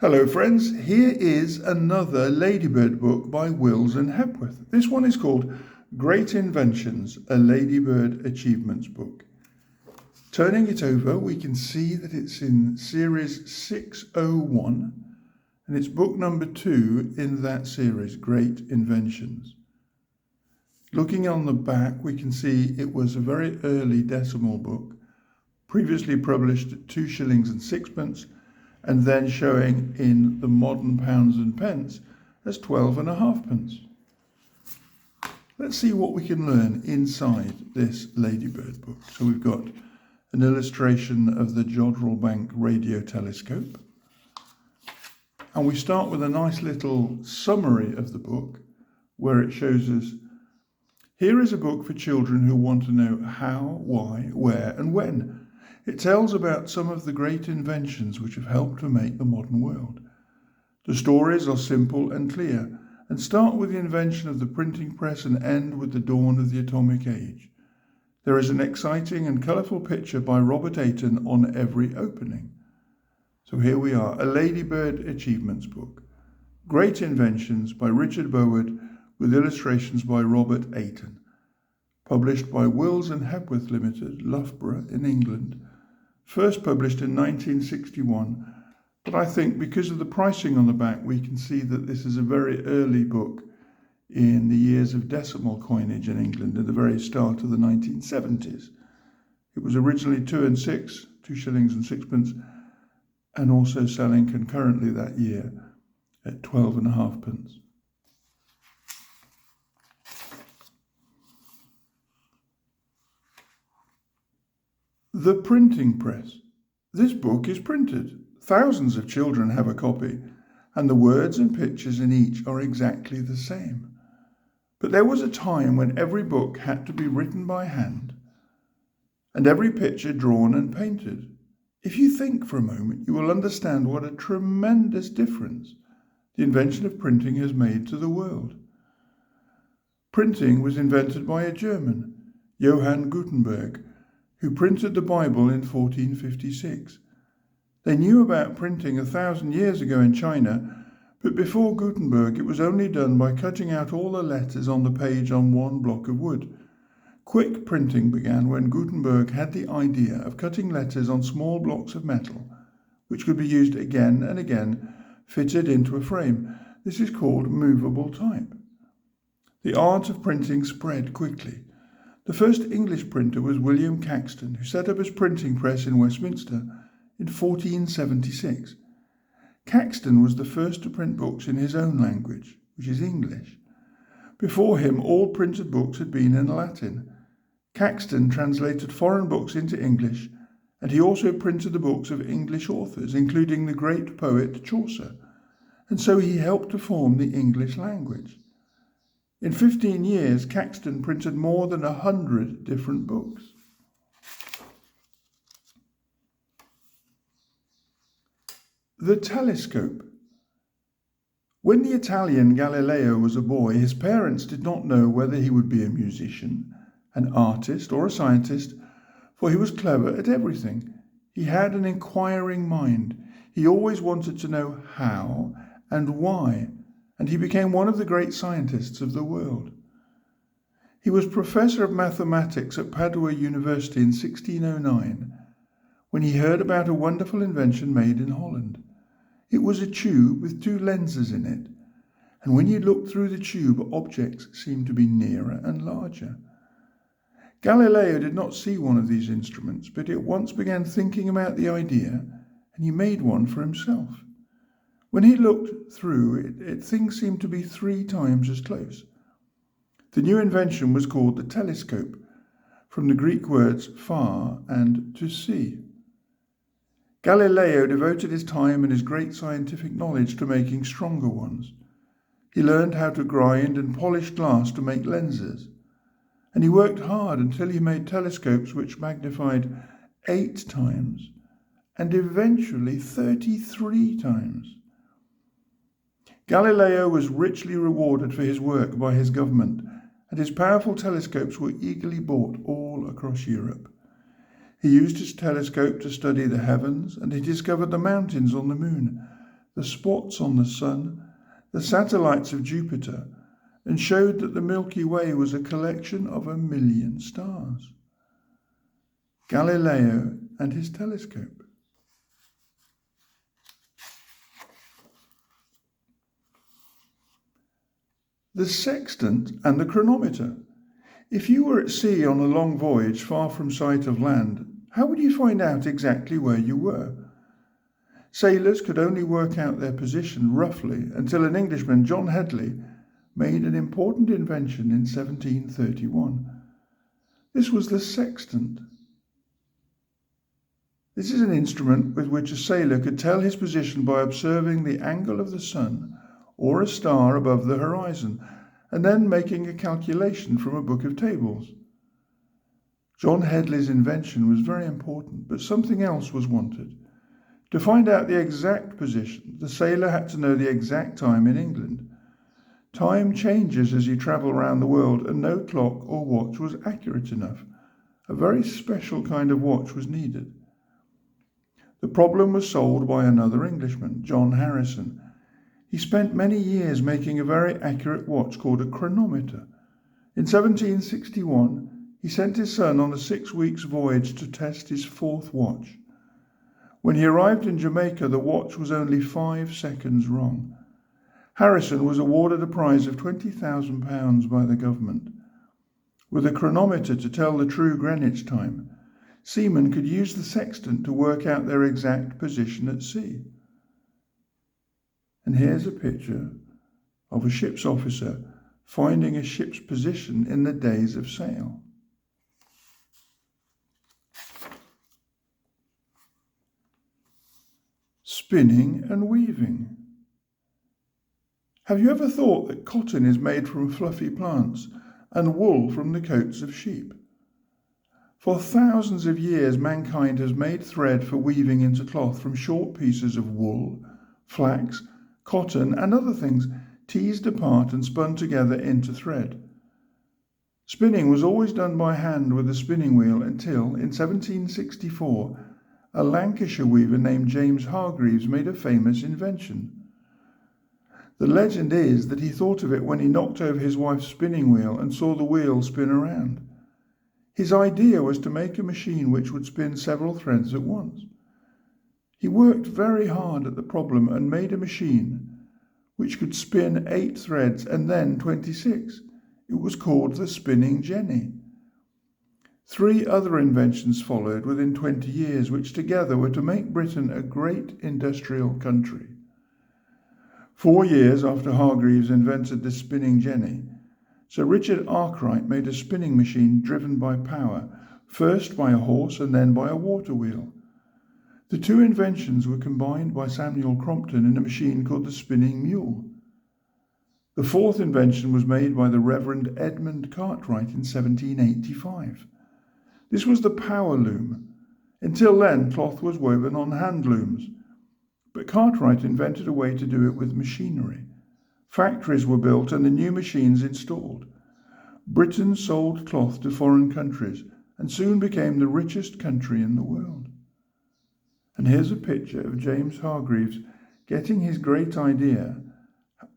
Hello friends, here is another Ladybird book by Wills and Hepworth. This one is called Great Inventions, a Ladybird Achievements book. Turning it over, we can see that it's in series 601 and it's book number 2 in that series, Great Inventions. Looking on the back, we can see it was a very early decimal book, previously published at 2 shillings and sixpence, and then showing in the modern pounds and pence as 12.5 pence. Let's see what we can learn inside this Ladybird book. So we've got an illustration of the Jodrell Bank radio telescope. And we start with a nice little summary of the book where it shows us, here is a book for children who want to know how, why, where and when. It tells about some of the great inventions which have helped to make the modern world. The stories are simple and clear and start with the invention of the printing press and end with the dawn of the atomic age. There is an exciting and colourful picture by Robert Ayton on every opening. So here we are, a Ladybird Achievements book. Great Inventions by Richard Bowood with illustrations by Robert Ayton. Published by Wills and Hepworth Limited, Loughborough in England. First published in 1961, but I think because of the pricing on the back, we can see that this is a very early book in the years of decimal coinage in England at the very start of the 1970s. It was originally 2 and 6, 2 shillings and sixpence, and also selling concurrently that year at 12.5 pence. The printing press. This book is printed. Thousands of children have a copy, and the words and pictures in each are exactly the same. But there was a time when every book had to be written by hand, and every picture drawn and painted. If you think for a moment, you will understand what a tremendous difference the invention of printing has made to the world. Printing was invented by a German, Johann Gutenberg, who printed the Bible in 1456. They knew about printing 1,000 years ago in China, but before Gutenberg it was only done by cutting out all the letters on the page on one block of wood. Quick printing began when Gutenberg had the idea of cutting letters on small blocks of metal, which could be used again and again, fitted into a frame. This is called movable type. The art of printing spread quickly. The first English printer was William Caxton, who set up his printing press in Westminster in 1476. Caxton was the first to print books in his own language, which is English. Before him, all printed books had been in Latin. Caxton translated foreign books into English, and he also printed the books of English authors, including the great poet Chaucer, and so he helped to form the English language. In 15 years, Caxton printed more than 100 different books. The telescope. When the Italian Galileo was a boy, his parents did not know whether he would be a musician, an artist, or a scientist, for he was clever at everything. He had an inquiring mind. He always wanted to know how and why, and he became one of the great scientists of the world. He was professor of mathematics at Padua University in 1609 when he heard about a wonderful invention made in Holland. It was a tube with 2 lenses in it, and when you looked through the tube, objects seemed to be nearer and larger. Galileo did not see one of these instruments, but he at once began thinking about the idea, and he made one for himself. When he looked through it, things seemed to be 3 times as close. The new invention was called the telescope, from the Greek words far and to see. Galileo devoted his time and his great scientific knowledge to making stronger ones. He learned how to grind and polish glass to make lenses, and he worked hard until he made telescopes which magnified 8 times and eventually 33 times. Galileo was richly rewarded for his work by his government, and his powerful telescopes were eagerly bought all across Europe. He used his telescope to study the heavens, and he discovered the mountains on the moon, the spots on the sun, the satellites of Jupiter, and showed that the Milky Way was a collection of 1,000,000 stars. Galileo and his telescope. The sextant and the chronometer. If you were at sea on a long voyage far from sight of land, how would you find out exactly where you were? Sailors could only work out their position roughly until an Englishman, John Headley, made an important invention in 1731. This was the sextant. This is an instrument with which a sailor could tell his position by observing the angle of the sun or a star above the horizon, and then making a calculation from a book of tables. John Headley's invention was very important, but something else was wanted. To find out the exact position, the sailor had to know the exact time in England. Time changes as you travel around the world, and no clock or watch was accurate enough. A very special kind of watch was needed. The problem was solved by another Englishman, John Harrison. He spent many years making a very accurate watch called a chronometer. In 1761, he sent his son on a 6 weeks voyage to test his fourth watch. When he arrived in Jamaica, the watch was only 5 seconds wrong. Harrison was awarded a prize of £20,000 by the government. With a chronometer to tell the true Greenwich time, seamen could use the sextant to work out their exact position at sea. And here's a picture of a ship's officer finding a ship's position in the days of sail. Spinning and weaving. Have you ever thought that cotton is made from fluffy plants and wool from the coats of sheep? For thousands of years, mankind has made thread for weaving into cloth from short pieces of wool, flax, cotton, and other things teased apart and spun together into thread. Spinning was always done by hand with a spinning wheel until, in 1764, a Lancashire weaver named James Hargreaves made a famous invention. The legend is that he thought of it when he knocked over his wife's spinning wheel and saw the wheel spin around. His idea was to make a machine which would spin several threads at once. He worked very hard at the problem and made a machine which could spin 8 threads and then 26. It was called the spinning jenny. 3 other inventions followed within 20 years, which together were to make Britain a great industrial country. 4 years after Hargreaves invented the spinning jenny, Sir Richard Arkwright made a spinning machine driven by power, first by a horse and then by a water wheel. The 2 inventions were combined by Samuel Crompton in a machine called the spinning mule. The 4th invention was made by the Reverend Edmund Cartwright in 1785. This was the power loom. Until then, cloth was woven on hand looms, but Cartwright invented a way to do it with machinery. Factories were built and the new machines installed. Britain sold cloth to foreign countries and soon became the richest country in the world. And here's a picture of James Hargreaves getting his great idea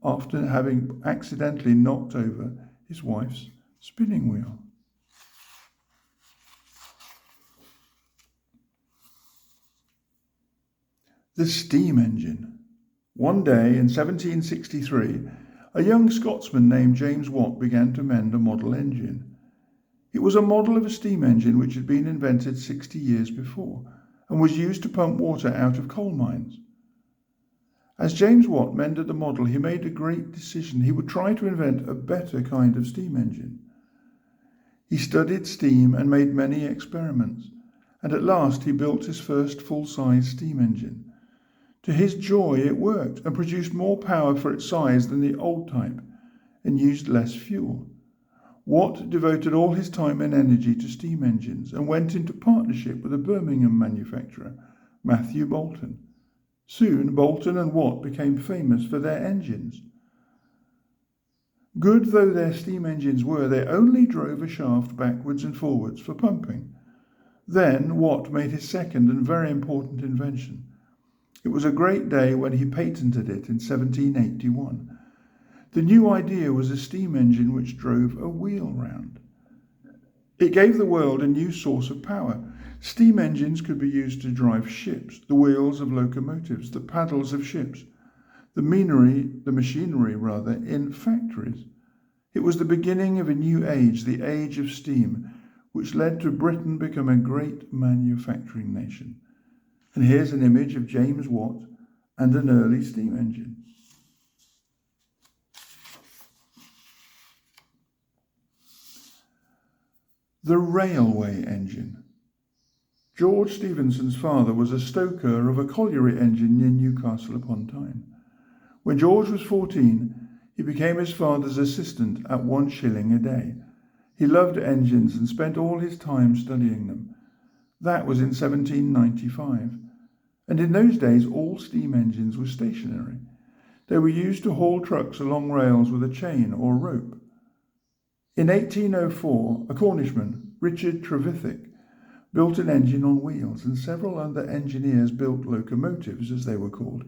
after having accidentally knocked over his wife's spinning wheel. The steam engine. One day in 1763, a young Scotsman named James Watt began to mend a model engine. It was a model of a steam engine which had been invented 60 years before and was used to pump water out of coal mines. As James Watt mended the model, he made a great decision. He would try to invent a better kind of steam engine. He studied steam and made many experiments, and at last he built his first full-size steam engine. To his joy, it worked and produced more power for its size than the old type and used less fuel. Watt devoted all his time and energy to steam engines and went into partnership with a Birmingham manufacturer, Matthew Boulton. Soon, Boulton and Watt became famous for their engines. Good though their steam engines were, they only drove a shaft backwards and forwards for pumping. Then Watt made his second and very important invention. It was a great day when he patented it in 1781. The new idea was a steam engine which drove a wheel round. It gave the world a new source of power. Steam engines could be used to drive ships, the wheels of locomotives, the paddles of ships, the machinery in factories. It was the beginning of a new age, the age of steam, which led to Britain becoming a great manufacturing nation. And here's an image of James Watt and an early steam engine. The railway engine. George Stephenson's father was a stoker of a colliery engine near Newcastle upon Tyne. When George was 14, he became his father's assistant at 1 shilling a day. He loved engines and spent all his time studying them. That was in 1795. And in those days, all steam engines were stationary. They were used to haul trucks along rails with a chain or rope. In 1804, a Cornishman, Richard Trevithick, built an engine on wheels, and several other engineers built locomotives, as they were called,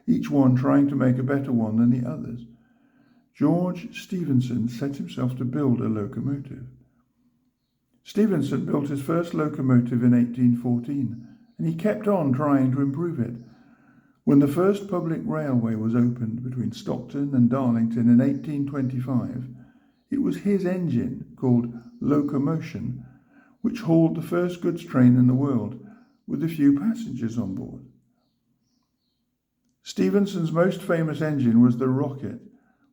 each one trying to make a better one than the others. George Stephenson set himself to build a locomotive. Stephenson built his first locomotive in 1814, and he kept on trying to improve it. When the first public railway was opened between Stockton and Darlington in 1825, it was his engine, called Locomotion, which hauled the first goods train in the world, with a few passengers on board. Stephenson's most famous engine was the Rocket,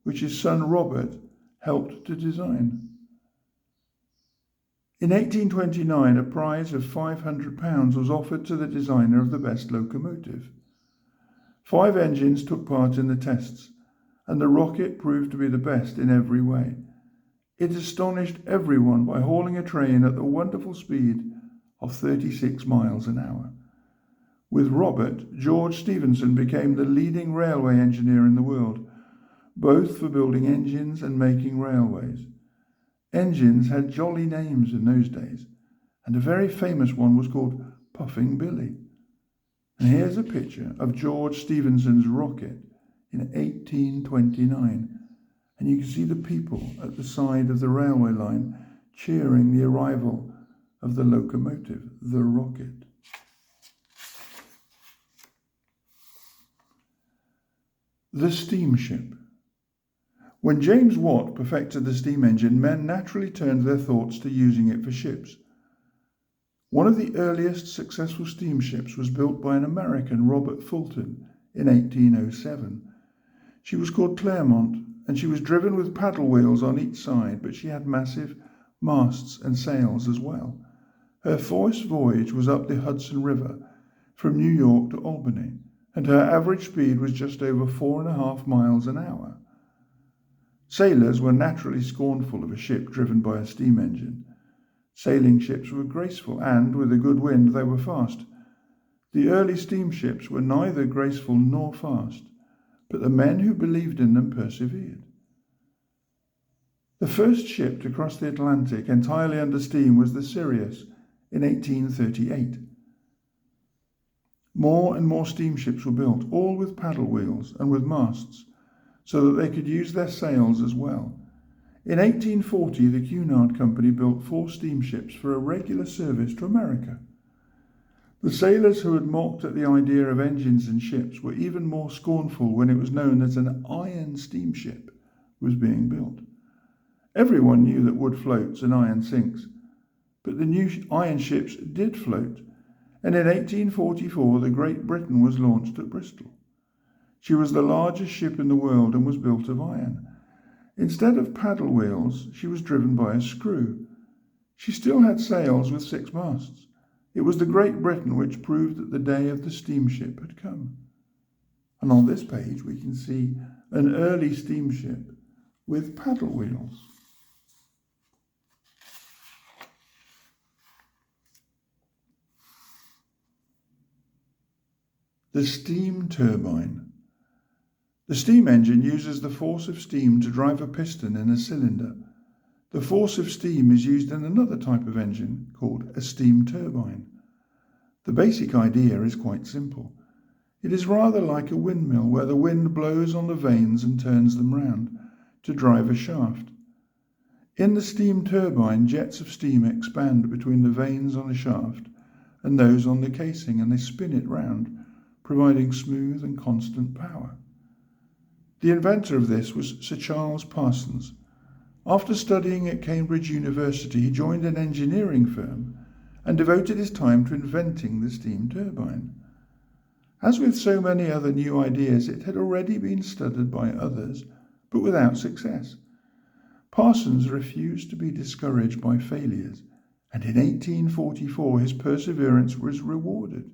which his son Robert helped to design. In 1829, a prize of £500 was offered to the designer of the best locomotive. 5 engines took part in the tests, and the Rocket proved to be the best in every way. It astonished everyone by hauling a train at the wonderful speed of 36 miles an hour. With Robert, George Stephenson became the leading railway engineer in the world, both for building engines and making railways. Engines had jolly names in those days, and a very famous one was called Puffing Billy. And here's a picture of George Stephenson's Rocket in 1829. And you can see the people at the side of the railway line cheering the arrival of the locomotive, the Rocket. The steamship. When James Watt perfected the steam engine, men naturally turned their thoughts to using it for ships. One of the earliest successful steamships was built by an American, Robert Fulton, in 1807. She was called Claremont, and she was driven with paddle wheels on each side, but she had massive masts and sails as well. Her first voyage was up the Hudson River from New York to Albany, and her average speed was just over 4.5 miles an hour. Sailors were naturally scornful of a ship driven by a steam engine. Sailing ships were graceful, and with a good wind they were fast. The early steamships were neither graceful nor fast, but the men who believed in them persevered. The first ship to cross the Atlantic entirely under steam was the Sirius in 1838. More and more steamships were built, all with paddle wheels and with masts, so that they could use their sails as well. In 1840, the Cunard Company built 4 steamships for a regular service to America. The sailors who had mocked at the idea of engines and ships were even more scornful when it was known that an iron steamship was being built. Everyone knew that wood floats and iron sinks, but the new iron ships did float, and in 1844 the Great Britain was launched at Bristol. She was the largest ship in the world and was built of iron. Instead of paddle wheels, she was driven by a screw. She still had sails with 6 masts. It was the Great Britain which proved that the day of the steamship had come. And on this page we can see an early steamship with paddle wheels. The steam turbine. The steam engine uses the force of steam to drive a piston in a cylinder. The force of steam is used in another type of engine called a steam turbine. The basic idea is quite simple. It is rather like a windmill where the wind blows on the vanes and turns them round to drive a shaft. In the steam turbine, jets of steam expand between the vanes on a shaft and those on the casing, and they spin it round, providing smooth and constant power. The inventor of this was Sir Charles Parsons. After studying at Cambridge University, he joined an engineering firm and devoted his time to inventing the steam turbine. As with so many other new ideas, it had already been studied by others, but without success. Parsons refused to be discouraged by failures, and in 1844 his perseverance was rewarded.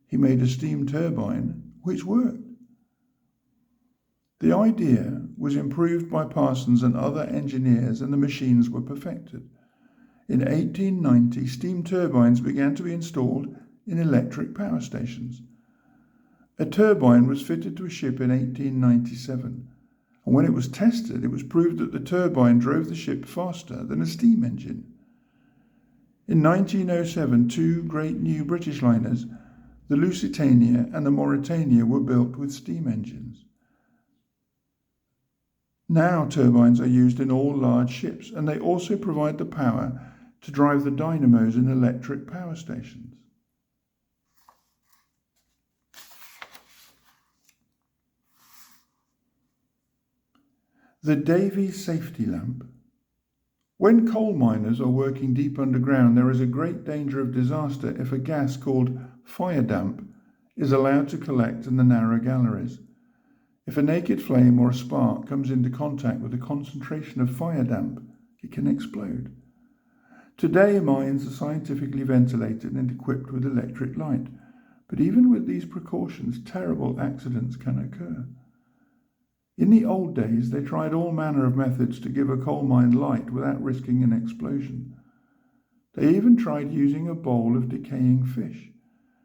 He made a steam turbine which worked. The idea was improved by Parsons and other engineers, and the machines were perfected. In 1890, steam turbines began to be installed in electric power stations. A turbine was fitted to a ship in 1897, and when it was tested, it was proved that the turbine drove the ship faster than a steam engine. In 1907, two great new British liners, the Lusitania and the Mauretania, were built with steam engines. Now turbines are used in all large ships, and they also provide the power to drive the dynamos in electric power stations. The Davy safety lamp. When coal miners are working deep underground, there is a great danger of disaster if a gas called fire damp is allowed to collect in the narrow galleries. If a naked flame or a spark comes into contact with a concentration of fire damp, it can explode. Today, mines are scientifically ventilated and equipped with electric light, but even with these precautions, terrible accidents can occur. In the old days, they tried all manner of methods to give a coal mine light without risking an explosion. They even tried using a bowl of decaying fish,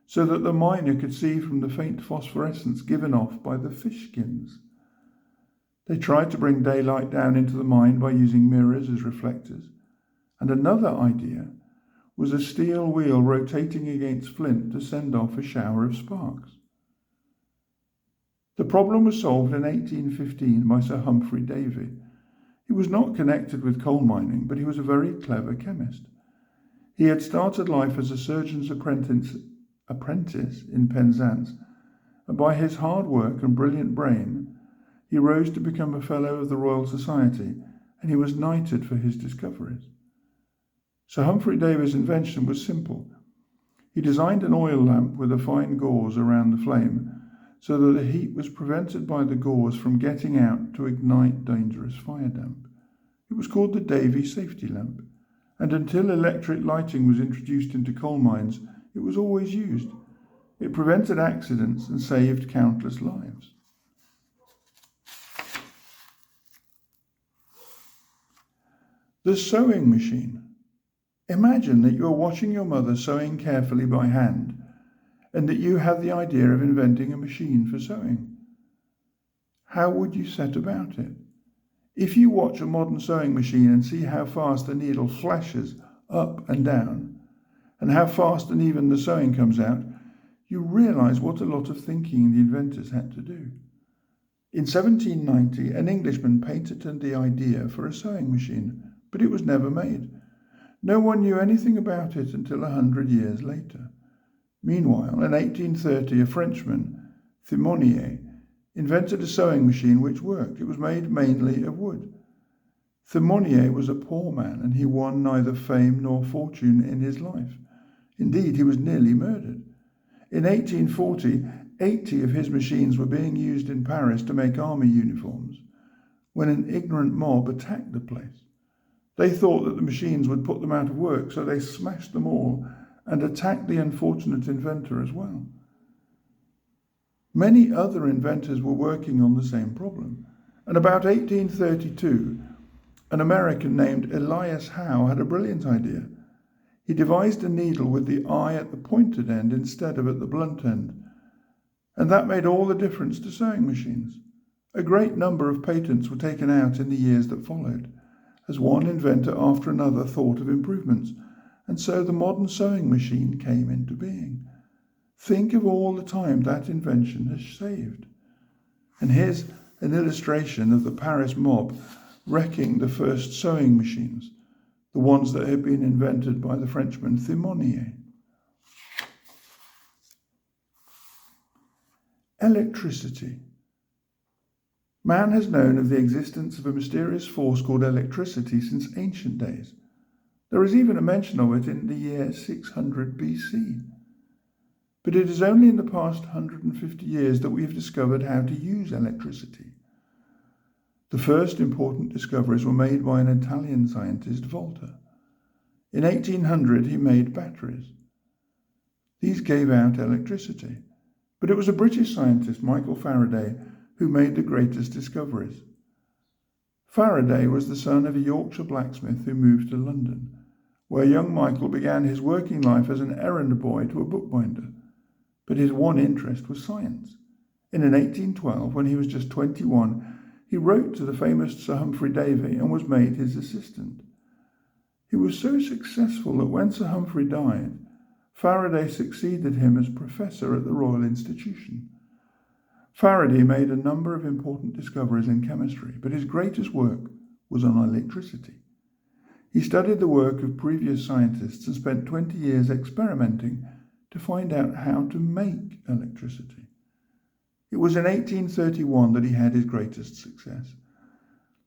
so that the miner could see from the faint phosphorescence given off by the fish skins. They tried to bring daylight down into the mine by using mirrors as reflectors, and another idea was a steel wheel rotating against flint to send off a shower of sparks. The problem was solved in 1815 by Sir Humphrey Davy. He was not connected with coal mining, but he was a very clever chemist. He had started life as a surgeon's apprentice in Penzance, and by his hard work and brilliant brain, he rose to become a Fellow of the Royal Society, and he was knighted for his discoveries. Sir Humphrey Davy's invention was simple. He designed an oil lamp with a fine gauze around the flame, so that the heat was prevented by the gauze from getting out to ignite dangerous fire damp. It was called the Davy safety lamp, and until electric lighting was introduced into coal mines, it was always used. It prevented accidents and saved countless lives. The sewing machine. Imagine that you are watching your mother sewing carefully by hand, and that you have the idea of inventing a machine for sewing. How would you set about it? If you watch a modern sewing machine and see how fast the needle flashes up and down, and how fast and even the sewing comes out, you realize what a lot of thinking the inventors had to do. In 1790, an Englishman patented the idea for a sewing machine, but it was never made. No one knew anything about it until 100 years later. Meanwhile, in 1830, a Frenchman, Thimonier, invented a sewing machine which worked. It was made mainly of wood. Thimonier was a poor man, and he won neither fame nor fortune in his life. Indeed, he was nearly murdered. In 1840, 80 of his machines were being used in Paris to make army uniforms, when an ignorant mob attacked the place. They thought that the machines would put them out of work, so they smashed them all and attacked the unfortunate inventor as well. Many other inventors were working on the same problem, and about 1832, an American named Elias Howe had a brilliant idea. He devised a needle with the eye at the pointed end instead of at the blunt end, and that made all the difference to sewing machines. A great number of patents were taken out in the years that followed, as one inventor after another thought of improvements, and so the modern sewing machine came into being. Think of all the time that invention has saved. And here's an illustration of the Paris mob wrecking the first sewing machines, the ones that had been invented by the Frenchman Thimonier. Electricity. Man has known of the existence of a mysterious force called electricity since ancient days. There is even a mention of it in the year 600 BC. But it is only in the past 150 years that we have discovered how to use electricity. The first important discoveries were made by an Italian scientist, Volta. In 1800, he made batteries. These gave out electricity, but it was a British scientist, Michael Faraday, who made the greatest discoveries. Faraday was the son of a Yorkshire blacksmith who moved to London, where young Michael began his working life as an errand boy to a bookbinder. But his one interest was science. In 1812, when he was just 21, he wrote to the famous Sir Humphrey Davy and was made his assistant. He was so successful that when Sir Humphrey died, Faraday succeeded him as professor at the Royal Institution. Faraday made a number of important discoveries in chemistry, but his greatest work was on electricity. He studied the work of previous scientists and spent 20 years experimenting to find out how to make electricity. It was in 1831 that he had his greatest success.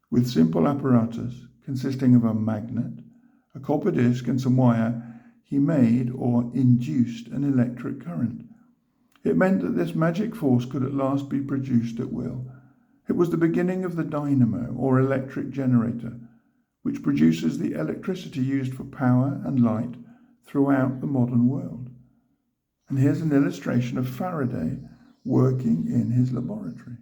With simple apparatus consisting of a magnet, a copper disc and some wire, he made or induced an electric current. It meant that this magic force could at last be produced at will. It was the beginning of the dynamo or electric generator, which produces the electricity used for power and light throughout the modern world. And here's an illustration of Faraday working in his laboratory.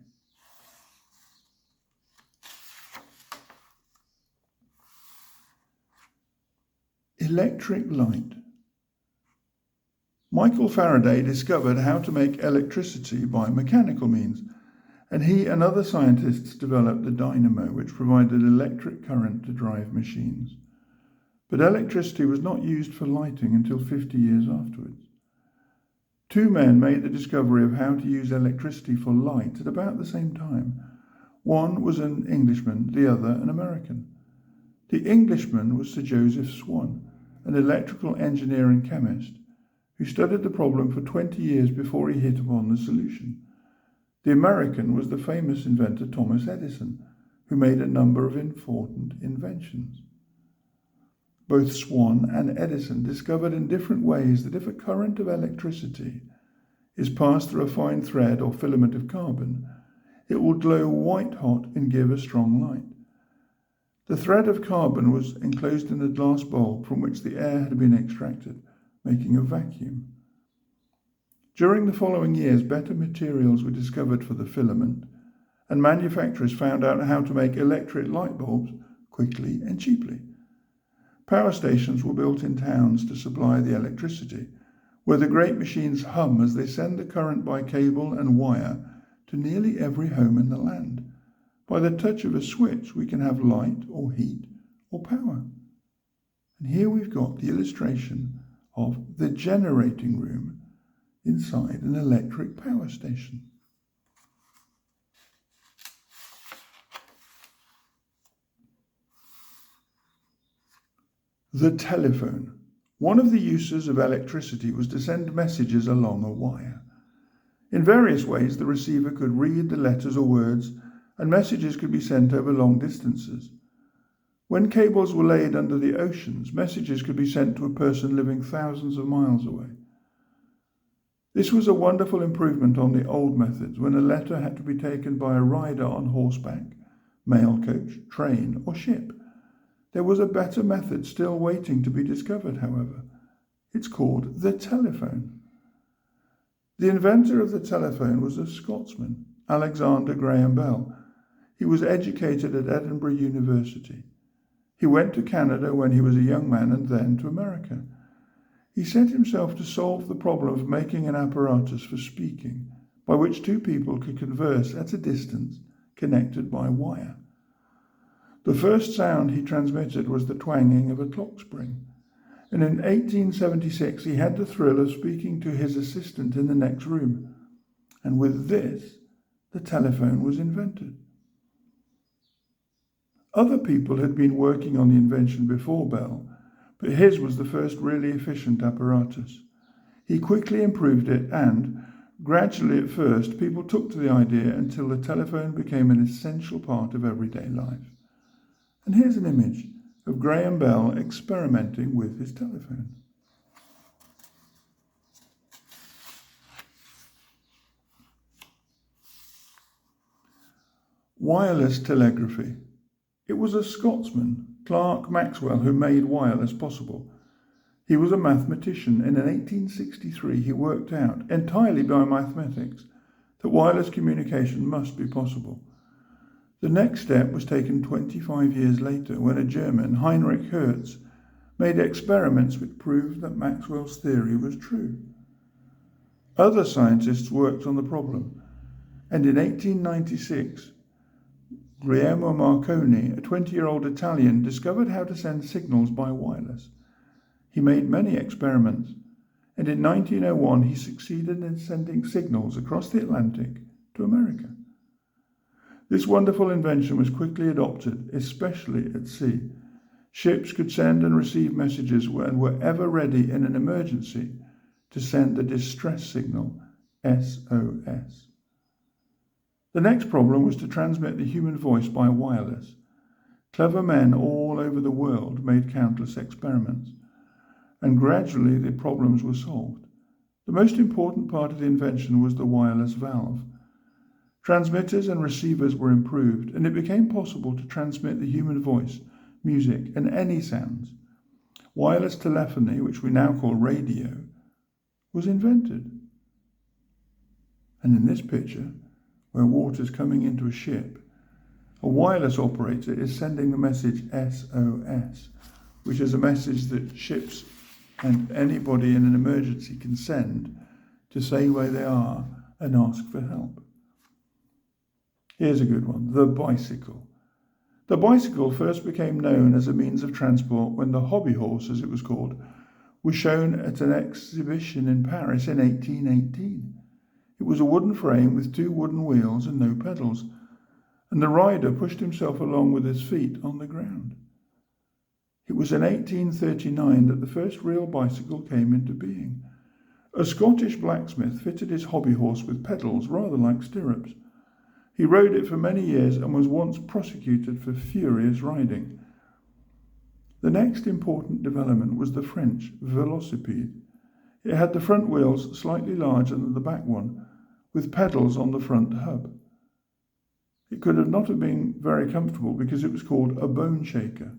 Electric light. Michael Faraday discovered how to make electricity by mechanical means, and he and other scientists developed the dynamo, which provided electric current to drive machines. But electricity was not used for lighting until 50 years afterwards. Two men made the discovery of how to use electricity for light at about the same time. One was an Englishman, the other an American. The Englishman was Sir Joseph Swan, an electrical engineer and chemist, who studied the problem for 20 years before he hit upon the solution. The American was the famous inventor Thomas Edison, who made a number of important inventions. Both Swan and Edison discovered in different ways that if a current of electricity is passed through a fine thread or filament of carbon, it will glow white hot and give a strong light. The thread of carbon was enclosed in a glass bulb from which the air had been extracted, making a vacuum. During the following years, better materials were discovered for the filament, and manufacturers found out how to make electric light bulbs quickly and cheaply. Power stations were built in towns to supply the electricity, where the great machines hum as they send the current by cable and wire to nearly every home in the land. By the touch of a switch, we can have light or heat or power. And here we've got the illustration of the generating room inside an electric power station. The telephone. One of the uses of electricity was to send messages along a wire. In various ways, the receiver could read the letters or words, and messages could be sent over long distances. When cables were laid under the oceans, messages could be sent to a person living thousands of miles away. This was a wonderful improvement on the old methods, when a letter had to be taken by a rider on horseback, mail coach, train, or ship. There was a better method still waiting to be discovered, however. It's called the telephone. The inventor of the telephone was a Scotsman, Alexander Graham Bell. He was educated at Edinburgh University. He went to Canada when he was a young man and then to America. He set himself to solve the problem of making an apparatus for speaking, by which two people could converse at a distance connected by wire. The first sound he transmitted was the twanging of a clock spring. and in 1876 he had the thrill of speaking to his assistant in the next room. And with this, the telephone was invented. Other people had been working on the invention before Bell, but his was the first really efficient apparatus. He quickly improved it and, gradually at first, people took to the idea until the telephone became an essential part of everyday life. And here's an image of Graham Bell experimenting with his telephone. Wireless telegraphy. It was a Scotsman, Clerk Maxwell, who made wireless possible. He was a mathematician, and in 1863 he worked out, entirely by mathematics, that wireless communication must be possible. The next step was taken 25 years later when a German, Heinrich Hertz, made experiments which proved that Maxwell's theory was true. Other scientists worked on the problem, and in 1896, Guglielmo Marconi, a 20-year-old Italian, discovered how to send signals by wireless. He made many experiments, and in 1901 he succeeded in sending signals across the Atlantic to America. This wonderful invention was quickly adopted, especially at sea. Ships could send and receive messages and were ever ready in an emergency to send a distress signal, SOS. The next problem was to transmit the human voice by wireless. Clever men all over the world made countless experiments, and gradually the problems were solved. The most important part of the invention was the wireless valve. Transmitters and receivers were improved, and it became possible to transmit the human voice, music, and any sounds. Wireless telephony, which we now call radio, was invented. And in this picture, where water's coming into a ship, a wireless operator is sending the message SOS, which is a message that ships and anybody in an emergency can send to say where they are and ask for help. Here's a good one, the bicycle. The bicycle first became known as a means of transport when the hobby horse, as it was called, was shown at an exhibition in Paris in 1818. It was a wooden frame with 2 wooden wheels and no pedals, and the rider pushed himself along with his feet on the ground. It was in 1839 that the first real bicycle came into being. A Scottish blacksmith fitted his hobby horse with pedals, rather like stirrups. He rode it for many years and was once prosecuted for furious riding. The next important development was the French velocipede. It had the front wheels slightly larger than the back one, with pedals on the front hub. It could not have been very comfortable because it was called a bone shaker,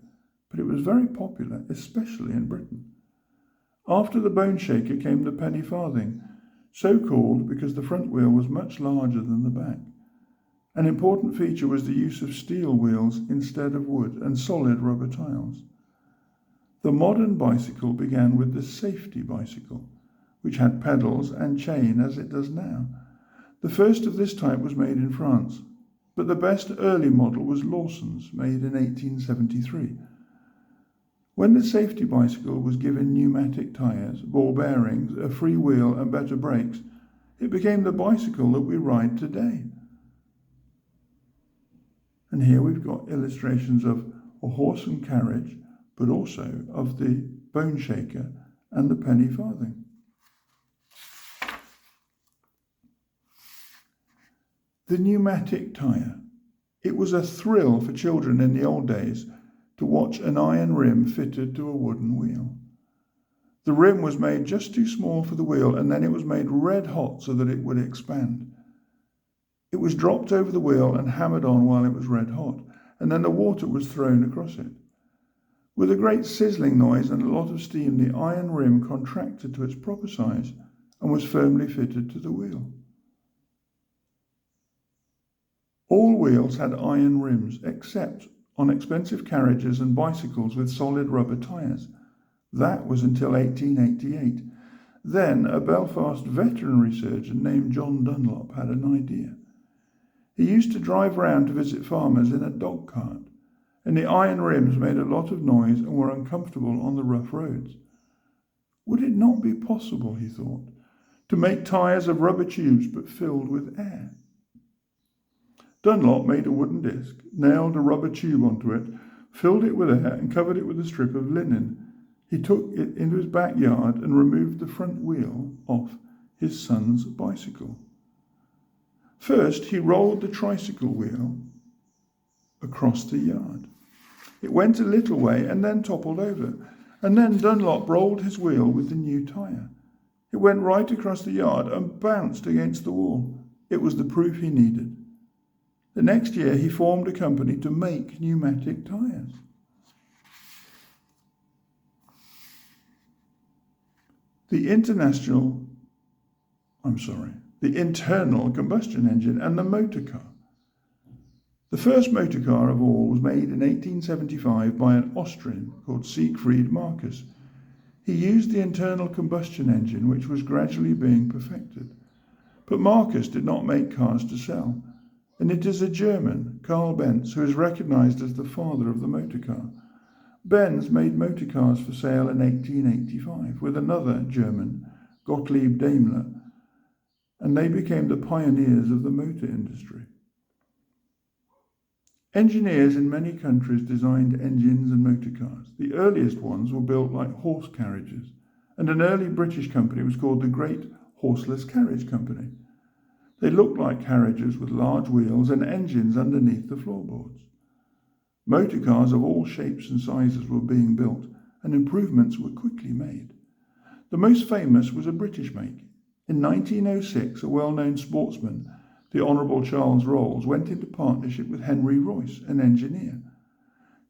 but it was very popular, especially in Britain. After the bone shaker came the penny farthing, so called because the front wheel was much larger than the back. An important feature was the use of steel wheels instead of wood and solid rubber tiles. The modern bicycle began with the safety bicycle, which had pedals and chain as it does now. The first of this type was made in France, but the best early model was Lawson's, made in 1873. When the safety bicycle was given pneumatic tyres, ball bearings, a free wheel and better brakes, it became the bicycle that we ride today. And here we've got illustrations of a horse and carriage, but also of the bone shaker and the penny farthing. The pneumatic tyre. It was a thrill for children in the old days to watch an iron rim fitted to a wooden wheel. The rim was made just too small for the wheel, and then it was made red hot so that it would expand. It was dropped over the wheel and hammered on while it was red hot, and then the water was thrown across it. With a great sizzling noise and a lot of steam, the iron rim contracted to its proper size and was firmly fitted to the wheel. All wheels had iron rims, except on expensive carriages and bicycles with solid rubber tyres. That was until 1888. Then a Belfast veterinary surgeon named John Dunlop had an idea. He used to drive round to visit farmers in a dog cart, and the iron rims made a lot of noise and were uncomfortable on the rough roads. Would it not be possible, he thought, to make tyres of rubber tubes but filled with air? Dunlop made a wooden disc, nailed a rubber tube onto it, filled it with air and covered it with a strip of linen. He took it into his backyard and removed the front wheel off his son's bicycle. First, he rolled the tricycle wheel across the yard. It went a little way and then toppled over, and then Dunlop rolled his wheel with the new tyre. It went right across the yard and bounced against the wall. It was the proof he needed. The next year, he formed a company to make pneumatic tyres. The internal combustion engine and the motor car. The first motor car of all was made in 1875 by an Austrian called Siegfried Marcus. He used the internal combustion engine, which was gradually being perfected. But Marcus did not make cars to sell, and it is a German, Karl Benz, who is recognized as the father of the motor car. Benz made motor cars for sale in 1885 with another German, Gottlieb Daimler, and they became the pioneers of the motor industry. Engineers in many countries designed engines and motor cars. The earliest ones were built like horse carriages, and an early British company was called the Great Horseless Carriage Company. They looked like carriages with large wheels and engines underneath the floorboards. Motor cars of all shapes and sizes were being built, and improvements were quickly made. The most famous was a British make. In 1906, a well-known sportsman, the Honourable Charles Rolls, went into partnership with Henry Royce, an engineer.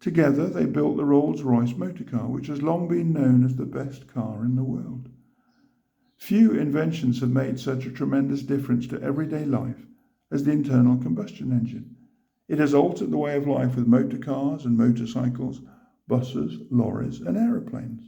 Together they built the Rolls-Royce motor car, which has long been known as the best car in the world. Few inventions have made such a tremendous difference to everyday life as the internal combustion engine. It has altered the way of life with motor cars and motorcycles, buses, lorries and aeroplanes.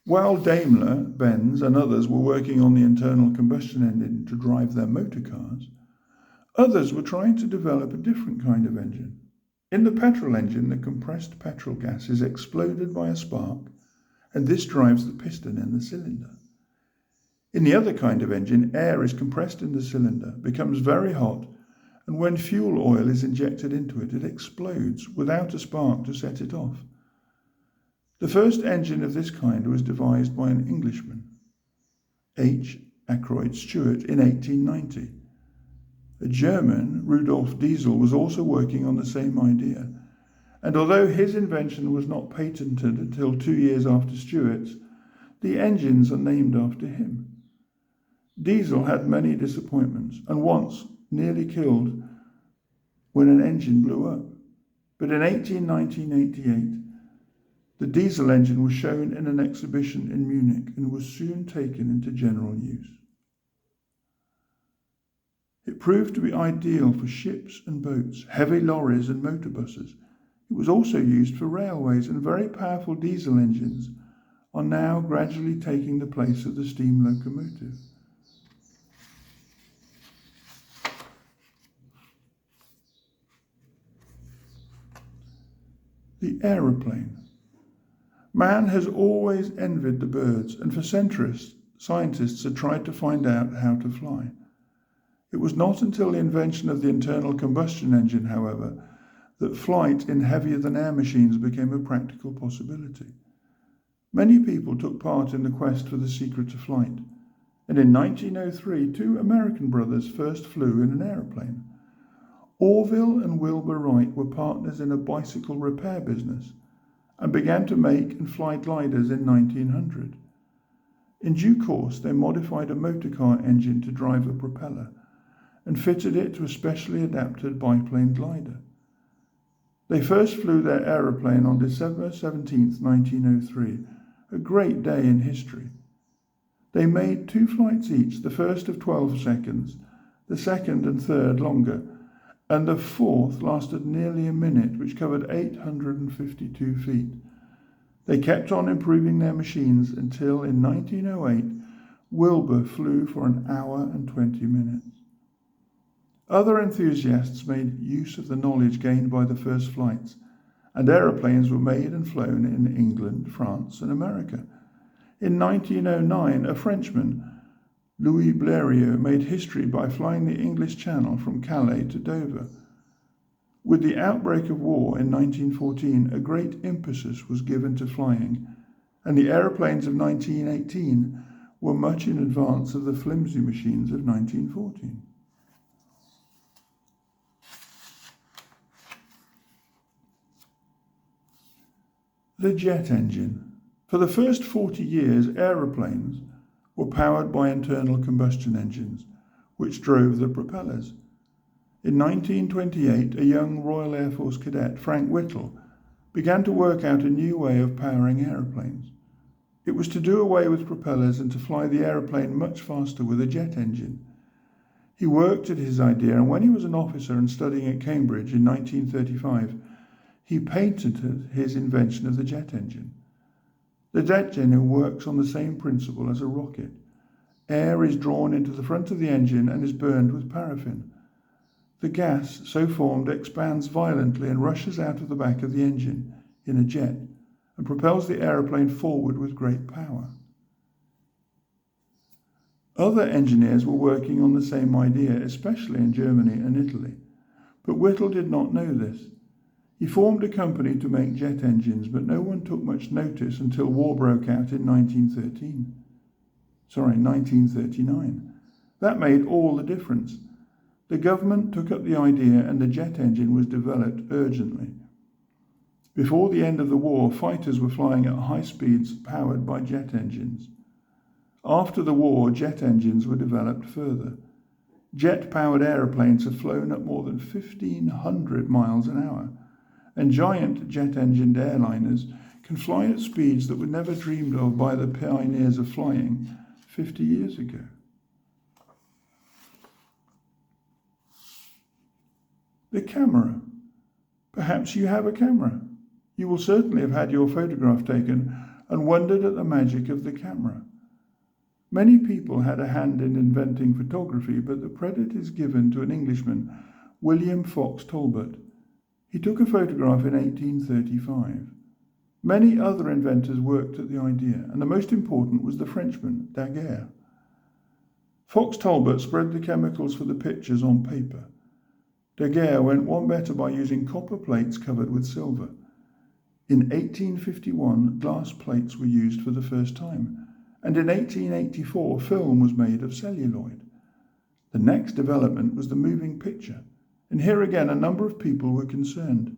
While Daimler, Benz and others were working on the internal combustion engine to drive their motor cars, others were trying to develop a different kind of engine. In the petrol engine, the compressed petrol gas is exploded by a spark, and this drives the piston in the cylinder. In the other kind of engine, air is compressed in the cylinder, becomes very hot, and when fuel oil is injected into it, it explodes without a spark to set it off. The first engine of this kind was devised by an Englishman, H. Ackroyd Stewart, in 1890. A German, Rudolf Diesel, was also working on the same idea, and although his invention was not patented until 2 years after Stewart's, the engines are named after him. Diesel had many disappointments and once nearly killed when an engine blew up. But in 1988, the diesel engine was shown in an exhibition in Munich and was soon taken into general use. It proved to be ideal for ships and boats, heavy lorries and motor buses. It was also used for railways, and very powerful diesel engines are now gradually taking the place of the steam locomotive. The aeroplane. Man has always envied the birds, and for centuries, scientists had tried to find out how to fly. It was not until the invention of the internal combustion engine, however, that flight in heavier-than-air machines became a practical possibility. Many people took part in the quest for the secret of flight, and in 1903, 2 American brothers first flew in an aeroplane. Orville and Wilbur Wright were partners in a bicycle repair business and began to make and fly gliders in 1900. In due course, they modified a motor car engine to drive a propeller and fitted it to a specially adapted biplane glider. They first flew their aeroplane on December 17, 1903, a great day in history. They made 2 flights each, the first of 12 seconds, the second and third longer, and the fourth lasted nearly a minute, which covered 852 feet. They kept on improving their machines until in 1908, Wilbur flew for an hour and 20 minutes. Other enthusiasts made use of the knowledge gained by the first flights, and aeroplanes were made and flown in England, France, and America. In 1909, a Frenchman, Louis Blériot, made history by flying the English Channel from Calais to Dover. With the outbreak of war in 1914, a great emphasis was given to flying, and the aeroplanes of 1918 were much in advance of the flimsy machines of 1914. The jet engine. For the first 40 years, aeroplanes were powered by internal combustion engines, which drove the propellers. In 1928, a young Royal Air Force cadet, Frank Whittle, began to work out a new way of powering aeroplanes. It was to do away with propellers and to fly the aeroplane much faster with a jet engine. He worked at his idea, and when he was an officer and studying at Cambridge in 1935, he patented his invention of the jet engine. The jet engine works on the same principle as a rocket. Air is drawn into the front of the engine and is burned with paraffin. The gas so formed expands violently and rushes out of the back of the engine in a jet and propels the aeroplane forward with great power. Other engineers were working on the same idea, especially in Germany and Italy. But Whittle did not know this. He formed a company to make jet engines, but no one took much notice until war broke out in 1939. That made all the difference. The government took up the idea and the jet engine was developed urgently. Before the end of the war, fighters were flying at high speeds powered by jet engines. After the war, jet engines were developed further. Jet-powered aeroplanes have flown at more than 1,500 miles an hour, and giant jet-engined airliners can fly at speeds that were never dreamed of by the pioneers of flying 50 years ago. The camera. Perhaps you have a camera. You will certainly have had your photograph taken and wondered at the magic of the camera. Many people had a hand in inventing photography, but the credit is given to an Englishman, William Fox Talbot. He took a photograph in 1835. Many other inventors worked at the idea, and the most important was the Frenchman, Daguerre. Fox Talbot spread the chemicals for the pictures on paper. Daguerre went one better by using copper plates covered with silver. In 1851, glass plates were used for the first time, and in 1884, film was made of celluloid. The next development was the moving picture, and here again a number of people were concerned.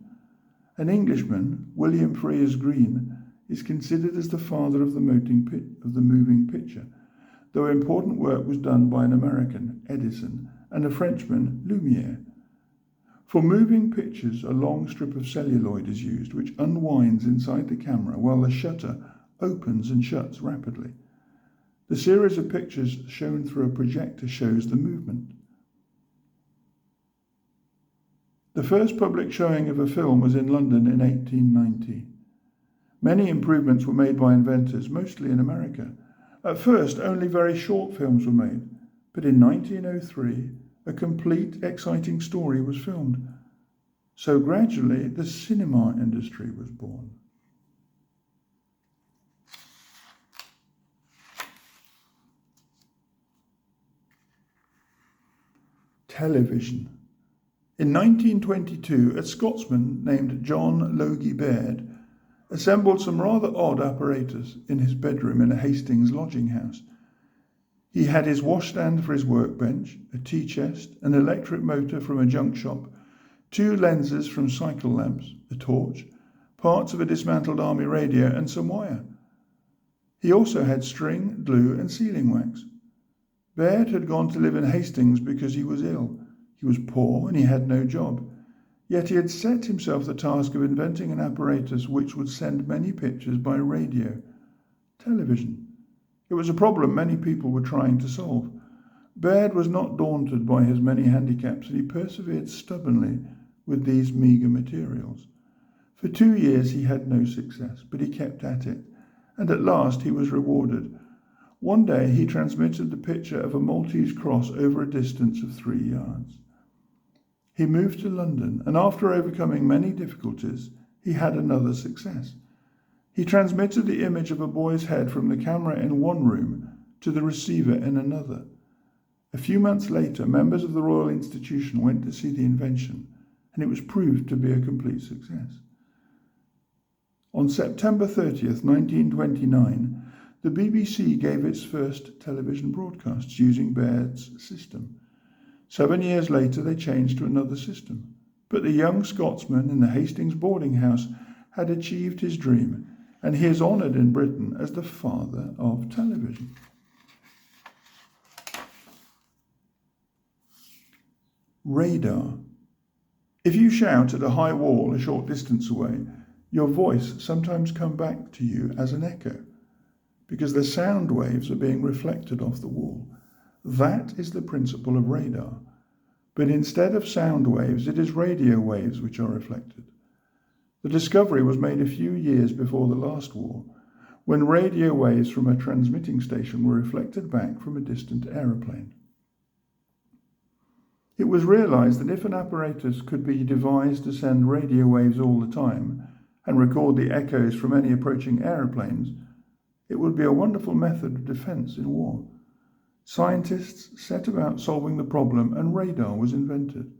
An Englishman, William Frears Green, is considered as the father of the moving picture, though important work was done by an American, Edison, and a Frenchman, Lumiere. For moving pictures, a long strip of celluloid is used, which unwinds inside the camera while the shutter opens and shuts rapidly. The series of pictures shown through a projector shows the movement. The first public showing of a film was in London in 1890. Many improvements were made by inventors, mostly in America. At first, only very short films were made, but in 1903, a complete, exciting story was filmed. So gradually, the cinema industry was born. Television. In 1922, a Scotsman named John Logie Baird assembled some rather odd apparatus in his bedroom in a Hastings lodging house. He had his washstand for his workbench, a tea chest, an electric motor from a junk shop, 2 lenses from cycle lamps, a torch, parts of a dismantled army radio, and some wire. He also had string, glue, and sealing wax. Baird had gone to live in Hastings because he was ill. He was poor and he had no job. Yet he had set himself the task of inventing an apparatus which would send many pictures by radio, television. It was a problem many people were trying to solve. Baird was not daunted by his many handicaps, and he persevered stubbornly with these meagre materials. For 2 years he had no success, but he kept at it, and at last he was rewarded. One day he transmitted the picture of a Maltese cross over a distance of 3 yards. He moved to London, and after overcoming many difficulties, he had another success. He transmitted the image of a boy's head from the camera in one room to the receiver in another. A few months later, members of the Royal Institution went to see the invention, and it was proved to be a complete success. On September 30th, 1929, the BBC gave its first television broadcasts using Baird's system. 7 years later, they changed to another system. But the young Scotsman in the Hastings boarding house had achieved his dream, and he is honoured in Britain as the father of television. Radar. If you shout at a high wall a short distance away, your voice sometimes comes back to you as an echo, because the sound waves are being reflected off the wall. That is the principle of radar. But instead of sound waves, it is radio waves which are reflected. The discovery was made a few years before the last war, when radio waves from a transmitting station were reflected back from a distant aeroplane. It was realized that if an apparatus could be devised to send radio waves all the time and record the echoes from any approaching aeroplanes, it would be a wonderful method of defense in war. Scientists set about solving the problem, and radar was invented.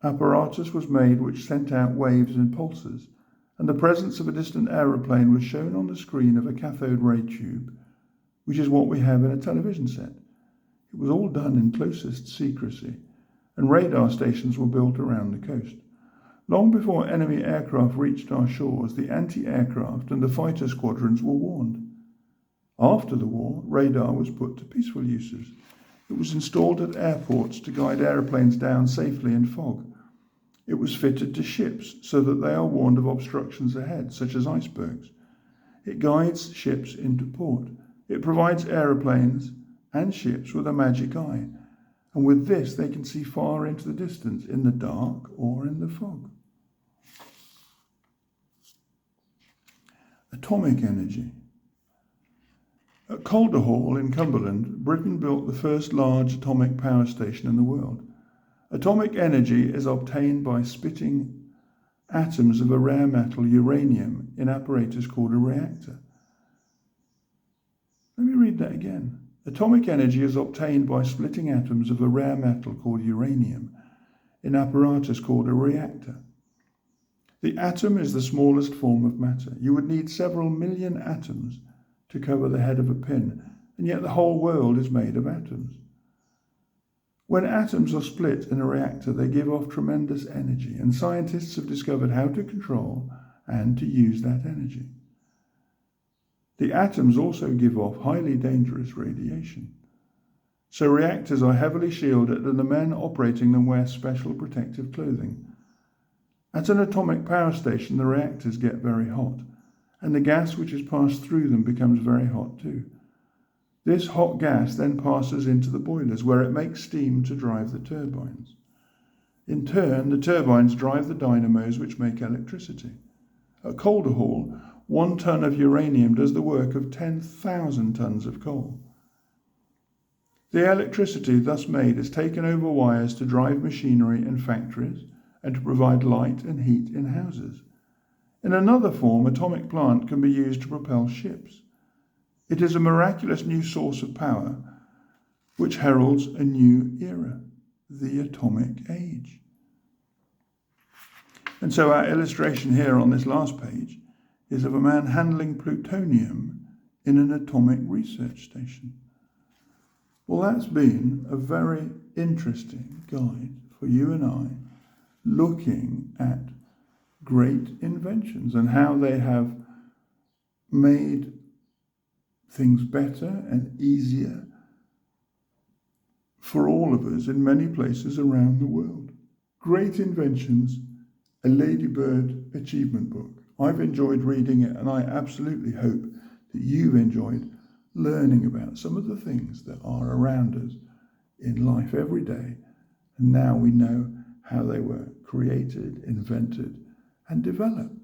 Apparatus was made which sent out waves and pulses, and the presence of a distant aeroplane was shown on the screen of a cathode ray tube, which is what we have in a television set. It was all done in closest secrecy, and radar stations were built around the coast. Long before enemy aircraft reached our shores, the anti-aircraft and the fighter squadrons were warned. After the war, radar was put to peaceful uses. It was installed at airports to guide aeroplanes down safely in fog. It was fitted to ships so that they are warned of obstructions ahead, such as icebergs. It guides ships into port. It provides aeroplanes and ships with a magic eye, and with this they can see far into the distance in the dark or in the fog. Atomic energy. At Calder Hall in Cumberland, Britain built the first large atomic power station in the world. Atomic energy is obtained by splitting atoms of a rare metal, uranium, in apparatus called a reactor. Let me read that again. Atomic energy is obtained by splitting atoms of a rare metal called uranium in apparatus called a reactor. The atom is the smallest form of matter. You would need several million atoms to cover the head of a pin, and yet the whole world is made of atoms. When atoms are split in a reactor, they give off tremendous energy, and scientists have discovered how to control and to use that energy. The atoms also give off highly dangerous radiation. So reactors are heavily shielded, and the men operating them wear special protective clothing. At an atomic power station, the reactors get very hot, and the gas which is passed through them becomes very hot too. This hot gas then passes into the boilers, where it makes steam to drive the turbines. In turn, the turbines drive the dynamos which make electricity. At Calder Hall, 1 ton of uranium does the work of 10,000 tons of coal. The electricity thus made is taken over wires to drive machinery in factories and to provide light and heat in houses. In another form, atomic plant can be used to propel ships. It is a miraculous new source of power which heralds a new era, the atomic age. And so our illustration here on this last page is of a man handling plutonium in an atomic research station. Well, that's been a very interesting guide for you and I, looking at great inventions and how they have made things better and easier for all of us in many places around the world. Great Inventions, a Ladybird achievement book. I've enjoyed reading it, and I absolutely hope that you've enjoyed learning about some of the things that are around us in life every day. And now we know how they were created, invented, and developed.